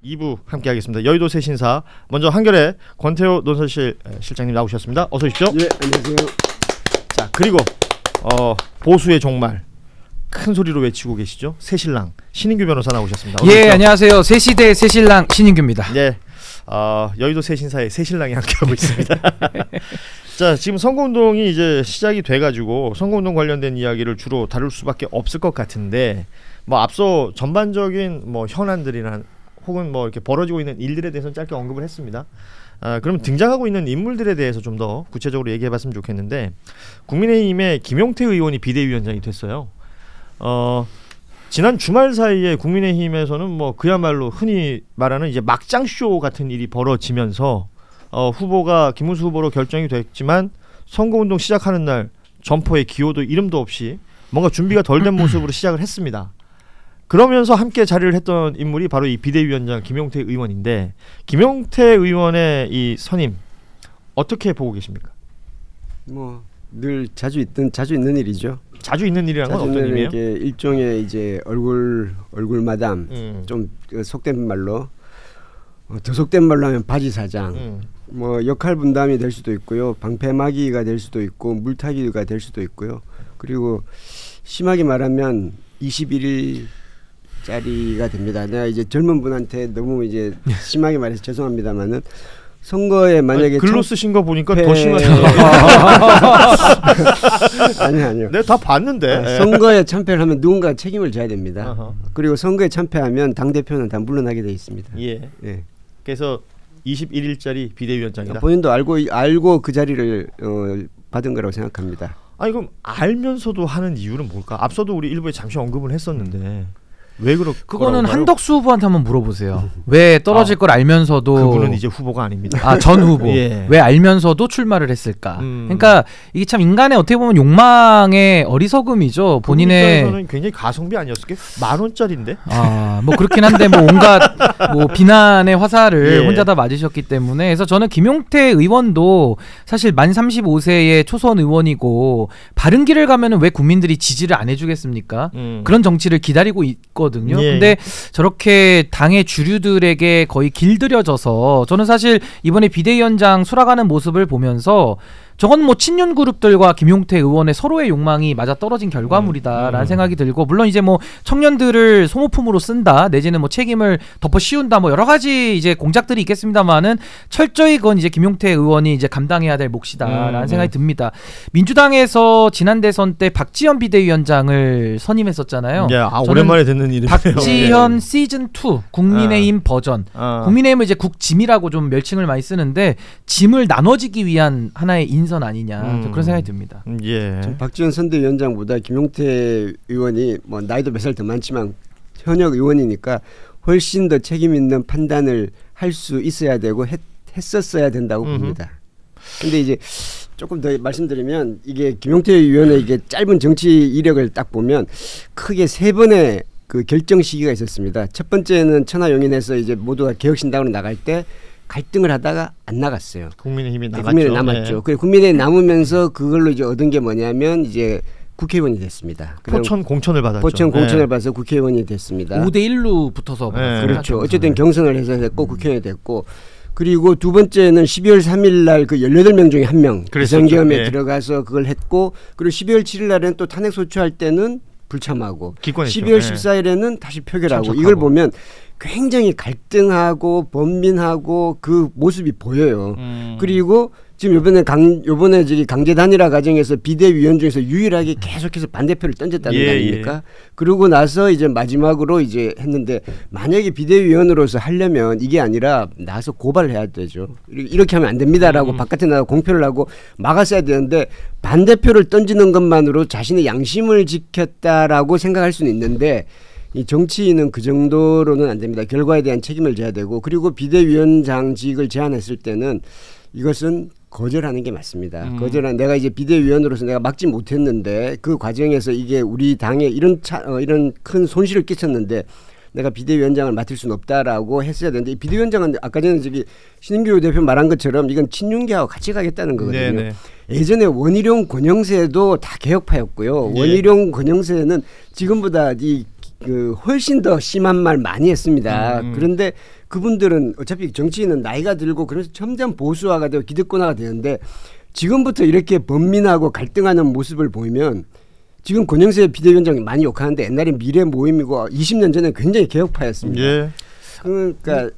2부 함께 하겠습니다. 여의도 새신사 먼저 한겨레 권태호 논설실 실장님 나오셨습니다. 어서 오십시오. 예, 안녕하세요. 자, 그리고 보수의 종말 큰 소리로 외치고 계시죠. 새신랑 신인규 변호사 나오셨습니다. 예, 안녕하세요. 새시대 새신랑 신인규입니다. 네, 여의도 새신사의 새신랑이 함께하고 있습니다. 자, 지금 선거운동이 이제 시작이 돼가지고 선거운동 관련된 이야기를 주로 다룰 수밖에 없을 것 같은데, 뭐 앞서 전반적인 뭐 현안들이나 혹은 뭐 이렇게 벌어지고 있는 일들에 대해서는 짧게 언급을 했습니다. 그럼 등장하고 있는 인물들에 대해서 좀 더 구체적으로 얘기해봤으면 좋겠는데, 국민의힘의 김용태 의원이 비대위원장이 됐어요. 지난 주말 사이에 국민의힘에서는 뭐 그야말로 흔히 말하는 이제 막장쇼 같은 일이 벌어지면서 후보가 김문수 후보로 결정이 됐지만 선거운동 시작하는 날 점포에 기호도 이름도 없이 뭔가 준비가 덜 된 모습으로 시작을 했습니다. 그러면서 함께 자리를 했던 인물이 바로 이 비대위원장 김용태 의원인데, 김용태 의원의 이 선임 어떻게 보고 계십니까? 뭐 늘 자주 있는 일이죠. 자주 있는 일이라는 건 어떤 의미예요? 이게 일종의 이제 얼굴 마담, 좀 속된 말로 더 속된 말로 하면 바지 사장. 뭐 역할 분담이 될 수도 있고요, 방패막이가 될 수도 있고 물타기가 될 수도 있고요. 그리고 심하게 말하면 21일 짜리가 됩니다. 내가 이제 젊은 분한테 너무 이제 심하게 말해서 죄송합니다만은, 선거에 만약에 글로 쓰신 거 보니까 더 심하네요. 아니요. 내가 다 봤는데. 선거에 참패를 하면 누군가 책임을 져야 됩니다. 그리고 선거에 참패하면 당 대표는 다 물러나게 돼 있습니다. 예. 그래서 21일짜리 비대위원장이다. 본인도 알고 그 자리를 받은 거라고 생각합니다. 아니, 그럼 알면서도 하는 이유는 뭘까? 앞서도 우리 일부에 잠시 언급을 했었는데 왜 그거는 한덕수 후보한테 한번 물어보세요. 왜 떨어질 걸 알면서도. 그분은 이제 후보가 아닙니다. 전 후보. 예. 왜 알면서도 출마를 했을까? 그러니까 이게 참 인간의 어떻게 보면 욕망의 어리석음이죠. 본인의. 그분은 굉장히 가성비 아니었을까? 10,000원짜리인데. 뭐 그렇긴 한데 뭐 온갖 뭐 비난의 화살을 예. 혼자 다 맞으셨기 때문에. 그래서 저는 김용태 의원도 사실 만 35세의 초선 의원이고 바른 길을 가면은 왜 국민들이 지지를 안 해주겠습니까? 그런 정치를 기다리고 있거든요. 예. 근데 저렇게 당의 주류들에게 거의 길들여져서, 저는 사실 이번에 비대위원장 수락하는 모습을 보면서 저건 뭐 친윤 그룹들과 김용태 의원의 서로의 욕망이 맞아 떨어진 결과물이다라는 생각이 들고, 물론 이제 뭐 청년들을 소모품으로 쓴다 내지는 뭐 책임을 덮어 씌운다 뭐 여러 가지 이제 공작들이 있겠습니다만은 철저히 그건 이제 김용태 의원이 이제 감당해야 될 몫이다라는 생각이 듭니다. 민주당에서 지난 대선 때 박지현 비대위원장을 선임했었잖아요. 오랜만에 듣는 이름이에요. 박지현 시즌 2 국민의힘 버전. 국민의힘은 이제 국짐이라고 좀 멸칭을 많이 쓰는데, 짐을 나눠지기 위한 하나의 인선 아니냐, 그런 생각이 듭니다. 예. 박지원 선대위원장보다 김용태 의원이 뭐 나이도 몇 살 더 많지만 현역 의원이니까 훨씬 더 책임 있는 판단을 할 수 있어야 되고 했었어야 된다고 봅니다. 근데 이제 조금 더 말씀드리면, 이게 김용태 의원의 이게 짧은 정치 이력을 딱 보면 크게 3번의 그 결정 시기가 있었습니다. 첫 번째는 천하용인에서 이제 모두가 개혁신당으로 나갈 때 갈등을 하다가 안 나갔어요. 국민의힘이 남았죠. 국민의힘이 남았죠. 네. 그래 국민의힘이 남으면서 그걸로 이제 얻은 게 뭐냐면 이제 국회의원이 됐습니다. 포천 공천을 받았죠. 포천 공천을 받아서 국회의원이 됐습니다. 5대1로 붙어서. 그렇죠. 어쨌든 경선을 해서 됐고 국회의원이 됐고, 그리고 두 번째는 12월 3일 날 그 18명 중에 1명 비선겸에 들어가서 그걸 했고, 그리고 12월 7일 날에는 또 탄핵 소추할 때는 불참하고, 기권했죠. 12월 14일에는 다시 표결하고, 참석하고. 이걸 보면 굉장히 갈등하고 번민하고 그 모습이 보여요. 그리고 지금 요번에 저기 강제 단일화 과정에서 비대위원 중에서 유일하게 계속해서 반대표를 던졌다는 거 아닙니까? 그러고 나서 이제 마지막으로 이제 했는데, 만약에 비대위원으로서 하려면 이게 아니라 나와서 고발을 해야 되죠. 이렇게 하면 안 됩니다라고 바깥에 나가 공표를 하고 막았어야 되는데, 반대표를 던지는 것만으로 자신의 양심을 지켰다라고 생각할 수는 있는데, 이 정치인은 그 정도로는 안 됩니다. 결과에 대한 책임을 져야 되고, 그리고 비대위원장직을 제안했을 때는 이것은 거절하는 게 맞습니다. 내가 이제 비대위원으로서 내가 막지 못했는데 그 과정에서 이게 우리 당에 이런 큰 손실을 끼쳤는데 내가 비대위원장을 맡을 수는 없다라고 했어야 되는데, 이 비대위원장은 아까 전에 저기 신인규 대표 말한 것처럼 이건 친윤계하고 같이 가겠다는 거거든요. 네네. 예전에 원희룡 권영세도 다 개혁파였고요. 원희룡 권영세는 지금보다 훨씬 더 심한 말 많이 했습니다. 그런데 그분들은 어차피 정치인은 나이가 들고 그래서 점점 보수화가 되고 기득권화가 되는데 지금부터 이렇게 번민하고 갈등하는 모습을 보이면 지금 권영세 비대위원장이 많이 욕하는데 옛날에 미래 모임이고 20년 전에 굉장히 개혁파였습니다. 예. 그러니까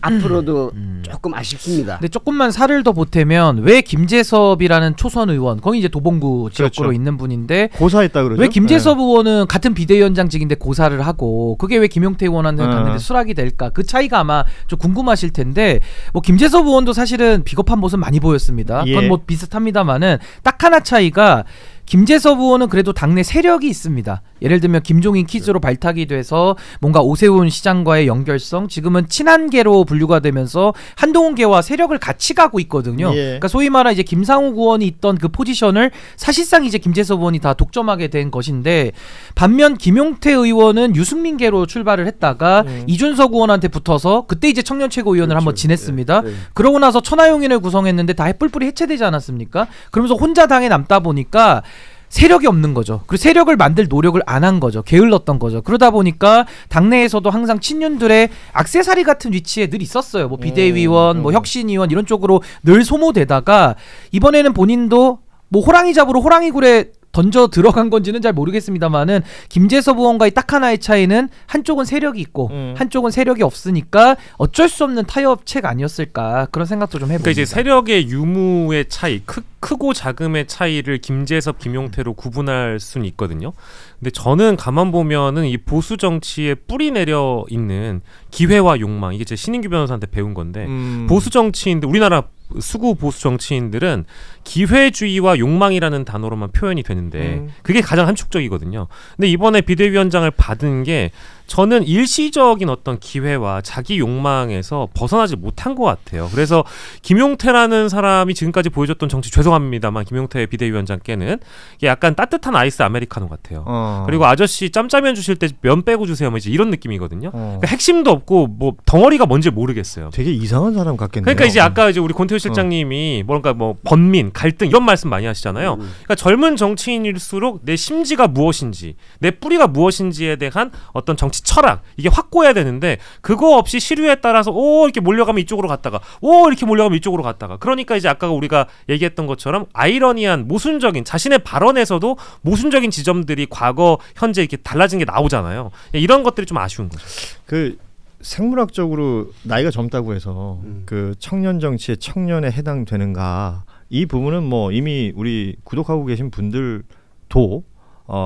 앞으로도 조금 아쉽습니다. 근데 조금만 살을 더 보태면 왜 김재섭이라는 초선 의원, 거기 이제 도봉구 지역구로 그렇죠. 있는 분인데 고사했다 그러죠. 왜 김재섭 의원은 같은 비대위원장직인데 고사를 하고 그게 왜 김용태 의원한테 갔는데 수락이 될까? 그 차이가 아마 좀 궁금하실 텐데 뭐 김재섭 의원도 사실은 비겁한 모습 많이 보였습니다. 그건 예. 뭐 비슷합니다만은 딱 하나 차이가 김재섭 의원은 그래도 당내 세력이 있습니다. 예를 들면 김종인 퀴즈로 발탁이 돼서 뭔가 오세훈 시장과의 연결성, 지금은 친한계로 분류가 되면서 한동훈계와 세력을 같이 가고 있거든요. 예. 그러니까 소위 말하 이제 김상욱 의원이 있던 그 포지션을 사실상 이제 김재섭 의원이 다 독점하게 된 것인데, 반면 김용태 의원은 유승민계로 출발을 했다가 이준석 의원한테 붙어서 그때 이제 청년 최고위원을 그렇죠. 한번 지냈습니다. 네. 그러고 나서 천하용인을 구성했는데 다 뿔뿔이 해체되지 않았습니까? 그러면서 혼자 당에 남다 보니까 세력이 없는 거죠. 그리고 세력을 만들 노력을 안 한 거죠. 게을렀던 거죠. 그러다 보니까 당내에서도 항상 친윤들의 액세서리 같은 위치에 늘 있었어요. 뭐 비대위원, 뭐 혁신위원 이런 쪽으로 늘 소모되다가 이번에는 본인도 뭐 호랑이 잡으러 호랑이 굴에 던져 들어간 건지는 잘 모르겠습니다만은 김재섭 의원과의 딱 하나의 차이는 한쪽은 세력이 있고 한쪽은 세력이 없으니까 어쩔 수 없는 타협책 아니었을까 그런 생각도 좀 해봅니다. 그러니까 이제 세력의 유무의 차이, 크고 작음의 차이를 김재섭, 김용태로 구분할 수는 있거든요. 근데 저는 가만 보면은 이 보수 정치에 뿌리 내려 있는 기회와 욕망, 이게 제 신인규 변호사한테 배운 건데 보수 정치인들, 우리나라 수구 보수 정치인들은 기회주의와 욕망이라는 단어로만 표현이 되는데 그게 가장 함축적이거든요. 근데 이번에 비대위원장을 받은 게 저는 일시적인 어떤 기회와 자기 욕망에서 벗어나지 못한 것 같아요. 그래서 김용태라는 사람이 지금까지 보여줬던 정치, 죄송합니다만 김용태 비대위원장께는 이게 약간 따뜻한 아이스 아메리카노 같아요. 그리고 아저씨 짬짜면 주실 때 면 빼고 주세요, 뭐 이제 이런 느낌이거든요. 그러니까 핵심도 없고 뭐 덩어리가 뭔지 모르겠어요. 되게 이상한 사람 같겠네요. 그러니까 이제 아까 이제 우리 권태우 실장님이 뭔가 뭐 번민, 갈등 이런 말씀 많이 하시잖아요. 그러니까 젊은 정치인일수록 내 심지가 무엇인지, 내 뿌리가 무엇인지에 대한 어떤 정치 철학, 이게 확고해야 되는데 그거 없이 시류에 따라서 이렇게 몰려가면 이쪽으로 갔다가 이렇게 몰려가면 이쪽으로 갔다가, 그러니까 이제 아까 우리가 얘기했던 것처럼 아이러니한 모순적인, 자신의 발언에서도 모순적인 지점들이 과거 현재 이렇게 달라진 게 나오잖아요. 이런 것들이 좀 아쉬운 거죠. 그 생물학적으로 나이가 젊다고 해서 그 청년 정치의 청년에 해당되는가, 이 부분은 뭐 이미 우리 구독하고 계신 분들도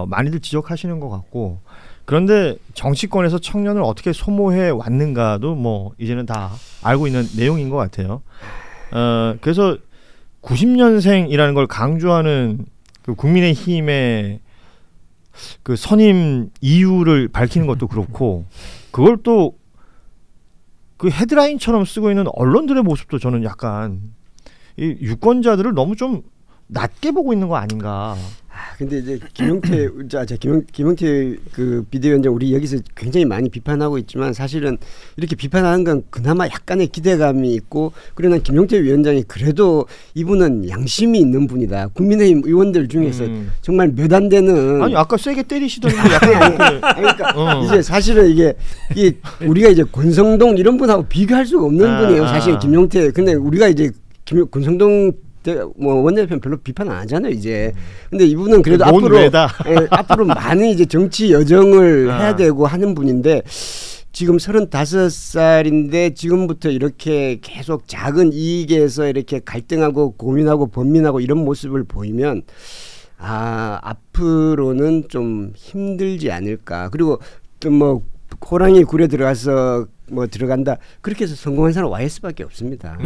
많이들 지적하시는 것 같고, 그런데 정치권에서 청년을 어떻게 소모해 왔는가도 뭐 이제는 다 알고 있는 내용인 것 같아요. 그래서 90년생이라는 걸 강조하는 그 국민의힘의 그 선임 이유를 밝히는 것도 그렇고, 그걸 또 그 헤드라인처럼 쓰고 있는 언론들의 모습도 저는 약간 이 유권자들을 너무 좀 낮게 보고 있는 거 아닌가. 근데 이제 김용태 김용태 그 비대위원장 우리 여기서 굉장히 많이 비판하고 있지만 사실은 이렇게 비판하는 건 그나마 약간의 기대감이 있고, 그러나 김용태 위원장이 그래도 이분은 양심이 있는 분이다. 국민의힘 의원들 중에서 정말 몇 안 되는, 아니 아까 세게 때리시더니 약간 그러니까 이제 사실은 이게 우리가 이제 권성동 이런 분하고 비교할 수가 없는 분이에요. 사실 김용태. 근데 우리가 이제 권성동 뭐 원내대표는 별로 비판 안 하잖아요 이제. 근데 이분은 그래도 앞으로 많은 이제 정치 여정을 해야 되고 하는 분인데, 지금 35살인데 지금부터 이렇게 계속 작은 이익에서 이렇게 갈등하고 고민하고 번민하고 이런 모습을 보이면 앞으로는 좀 힘들지 않을까. 그리고 또 뭐 호랑이 굴에 들어가서 뭐 들어간다 그렇게 해서 성공한 사람 YS밖에 없습니다.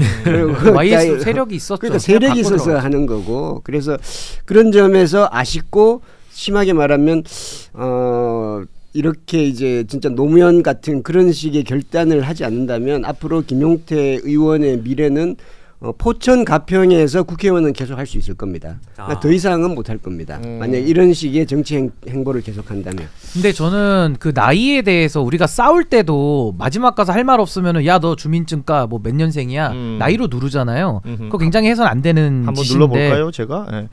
YS 세력이 있었죠. 그러니까 세력이 있어서 하는 거고, 그래서 그런 점에서 아쉽고, 심하게 말하면 이렇게 이제 진짜 노무현 같은 그런 식의 결단을 하지 않는다면 앞으로 김용태 의원의 미래는 포천 가평에서 국회의원은 계속 할 수 있을 겁니다. 그러니까 더 이상은 못 할 겁니다. 만약 이런 식의 정치 행보를 계속한다면. 근데 저는 그 나이에 대해서 우리가 싸울 때도 마지막 가서 할 말 없으면은 야 너 주민증가 뭐 몇 년생이야 나이로 누르잖아요. 그거 굉장히 해서는 안 되는 한번 짓인데. 눌러볼까요 제가? 네.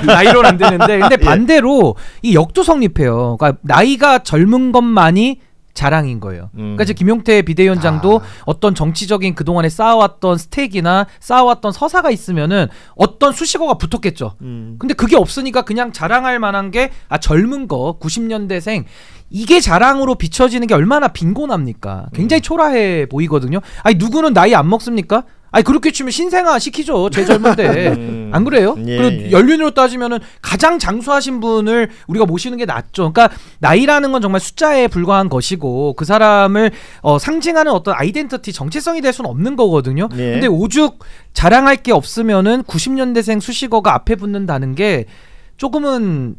나이로는 안 되는데, 근데 반대로 이 역도 성립해요. 그러니까 나이가 젊은 것만이 자랑인 거예요. 그러니까 이제 김용태 비대위원장도 어떤 정치적인 그동안에 쌓아왔던 스택이나 쌓아왔던 서사가 있으면은 어떤 수식어가 붙었겠죠. 근데 그게 없으니까 그냥 자랑할 만한 게 젊은 거 90년대생 이게 자랑으로 비춰지는 게 얼마나 빈곤합니까? 굉장히 초라해 보이거든요. 아니 누구는 나이 안 먹습니까? 아니 그렇게 치면 신생아 시키죠. 제일 젊은 때. 안 그래요? 예, 그리고 예. 연륜으로 따지면은 가장 장수하신 분을 우리가 모시는 게 낫죠. 그러니까 나이라는 건 정말 숫자에 불과한 것이고 그 사람을 상징하는 어떤 아이덴티티 정체성이 될 수는 없는 거거든요. 예. 근데 오죽 자랑할 게 없으면은 90년대생 수식어가 앞에 붙는다는 게 조금은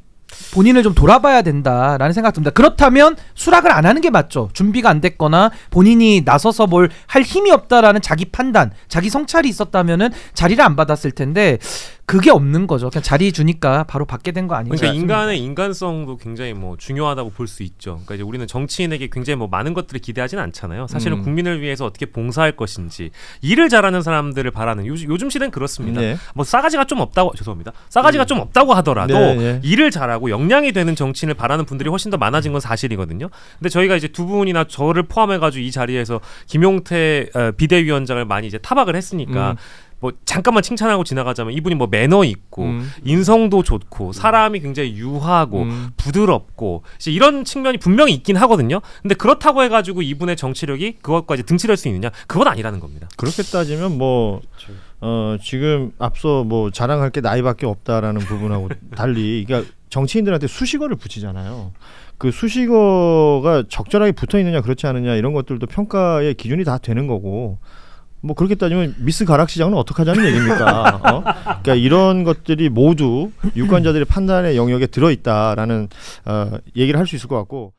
본인을 좀 돌아봐야 된다라는 생각 듭니다. 그렇다면 수락을 안 하는 게 맞죠. 준비가 안 됐거나 본인이 나서서 뭘 할 힘이 없다라는 자기 판단, 자기 성찰이 있었다면은 자리를 안 받았을 텐데 그게 없는 거죠. 그냥 자리 주니까 바로 받게 된 거 아닌가. 그러니까 인간의 인간성도 굉장히 뭐 중요하다고 볼 수 있죠. 그러니까 이제 우리는 정치인에게 굉장히 뭐 많은 것들을 기대하지는 않잖아요. 사실은 국민을 위해서 어떻게 봉사할 것인지 일을 잘하는 사람들을 바라는 요즘 시대는 그렇습니다. 네. 뭐 싸가지가 좀 없다고 죄송합니다. 싸가지가 좀 없다고 하더라도 네, 네. 일을 잘하고 역량이 되는 정치인을 바라는 분들이 훨씬 더 많아진 건 사실이거든요. 근데 저희가 이제 두 분이나 저를 포함해가지고 이 자리에서 김용태 비대위원장을 많이 이제 타박을 했으니까. 뭐 잠깐만 칭찬하고 지나가자면 이분이 뭐 매너 있고 인성도 좋고 사람이 굉장히 유하고 부드럽고 이제 이런 측면이 분명히 있긴 하거든요. 근데 그렇다고 해가지고 이분의 정치력이 그것까지 등치할 수 있느냐? 그건 아니라는 겁니다. 그렇게 따지면 뭐 지금 앞서 뭐 자랑할 게 나이밖에 없다라는 부분하고 달리, 그러니까 정치인들한테 수식어를 붙이잖아요. 그 수식어가 적절하게 붙어 있느냐 그렇지 않느냐 이런 것들도 평가의 기준이 다 되는 거고. 뭐 그렇게 따지면 미스 가락시장은 어떡하자는 얘기입니까? 그러니까 이런 것들이 모두 유권자들의 판단의 영역에 들어있다라는 얘기를 할 수 있을 것 같고.